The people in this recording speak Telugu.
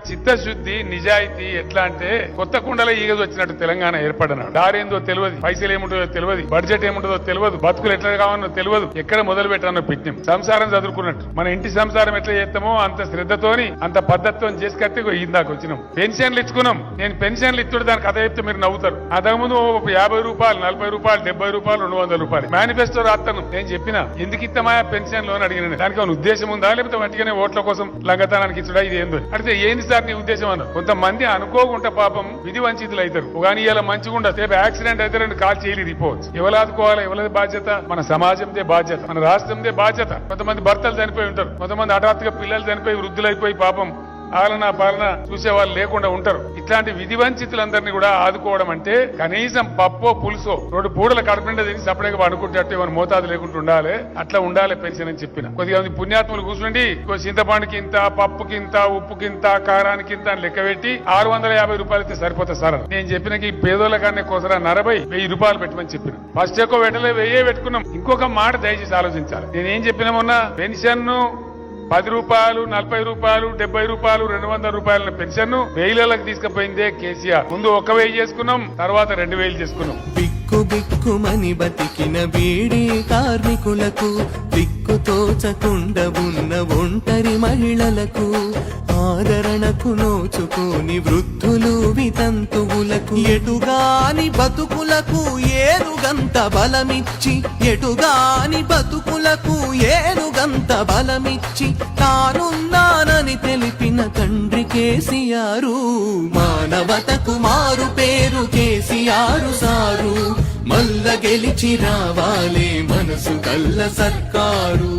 చిత్తశుద్ధి నిజాయితీ ఎట్లా అంటే కొత్త కుండల ఈగలు వచ్చినట్టు తెలంగాణ ఏర్పడినాడు. దారేందో తెలియదు, పైసలు ఏముంటుందో తెలియదు, బడ్జెట్ ఏముంటుందో తెలియదు, బతుకులు ఎట్లా కావాలో తెలియదు, ఎక్కడ మొదలు పెట్టానో పెట్టినాం. సంసారం చదువుకున్నట్టు మన ఇంటి సంసారం ఎట్లా చేస్తామో అంత శ్రద్ధతోని అంత పద్ధతితో చేసి కట్టి ఇందాక వచ్చినాం. పెన్షన్లు ఇచ్చుకున్నాం. నేను పెన్షన్లు ఇచ్చుడు దానికి కథ చెప్తే మీరు నవ్వుతారు. అంతకుముందు 50 రూపాయలు, 40 రూపాయలు, 70 రూపాయలు, 200 రూపాయలు మేనిఫెస్టో రాస్తాను. నేను చెప్పిన ఎందుకు ఇస్తామా పెన్షన్లు అని అడిగిన. దానికి ఒక ఉద్దేశం ఉందా, లేకపోతే వాటికనే ఓట్ల కోసం లంగతనానికి ఇచ్చుడా, ఇది ఏందో అడిగితే ఏంది సార్ నీ ఉద్దేశం అన్నారు. కొంతమంది అనుకోకుండా పాపం విధి వంచితులు అవుతారు. కానీ ఇలా మంచిగా ఉండదు, రేపు యాక్సిడెంట్ అయితే 2 కాల్ చేయలేదు రిపోవచ్చు. ఎవరు ఆదుకోవాలి, ఎవరి బాధ్యత? మన సమాజందే బాధ్యత, మన రాష్ట్రందే బాధ్యత. కొంతమంది భర్తలు చనిపోయి ఉంటారు, కొంతమంది హఠాత్తుగా పిల్లలు చనిపోయి వృద్ధులైపోయి పాపం ఆలన పాలన చూసే వాళ్ళు లేకుండా ఉంటారు. ఇట్లాంటి విధి వంచితులందరినీ కూడా ఆదుకోవడం అంటే కనీసం పప్పో పులుసో 2 పూడల కడుపుండే తిని సపరేట్గా పడుకుంటే మన మోతాదు లేకుండా ఉండాలి. అట్లా ఉండాలి పెన్షన్ అని చెప్పిన. కొద్దిగా మంది పుణ్యాత్ములు కూర్చుండి చింతపండుకి ఇంత, పప్పుకి ఇంత, ఉప్పుకి ఇంత, కారానికి ఇంత అని లెక్క పెట్టి 650 రూపాయలు అయితే సరిపోతా సార్. నేను చెప్పిన ఈ పేదోళ్ళ కన్నా కోసరా 1000 రూపాయలు పెట్టమని చెప్పిన. ఫస్ట్ ఎక్కువ పెట్టలే, 1000 పెట్టుకున్నాం. ఇంకొక మాట దయచేసి ఆలోచించాలి. నేనేం చెప్పినా మొన్న పెన్షన్ 10 రూపాయలు, 40 రూపాయలు, 70 రూపాయలు, 200 రూపాయల పెన్షన్ 1000లకు తీసుకుపోయిందే కేసీఆర్. ముందు 1000 చేసుకున్నాం, తర్వాత 2000 చేసుకున్నాం. బిక్కు బిక్కుమని బతికిన బీడీ కార్మికులకు, దిక్కు తోచకుండా ఉన్న ఒంటరి మహిళలకు, ఆదరణకు నోచుకోని వృద్ధులు వితంతువులకు, ఎటుగాని బతుకులకు ఏనుగంత బలమిచ్చి, ఎటుగాని బతుకులకు ఏనుగంత బలమిచ్చి తానున్నానని తెలిపిన తండ్రి కేసీఆరు. మానవతకు మారు పేరు కేసీఆరు సారు. మల్ల గెలిచి రావాలే మనసు కల్ల సర్కారు.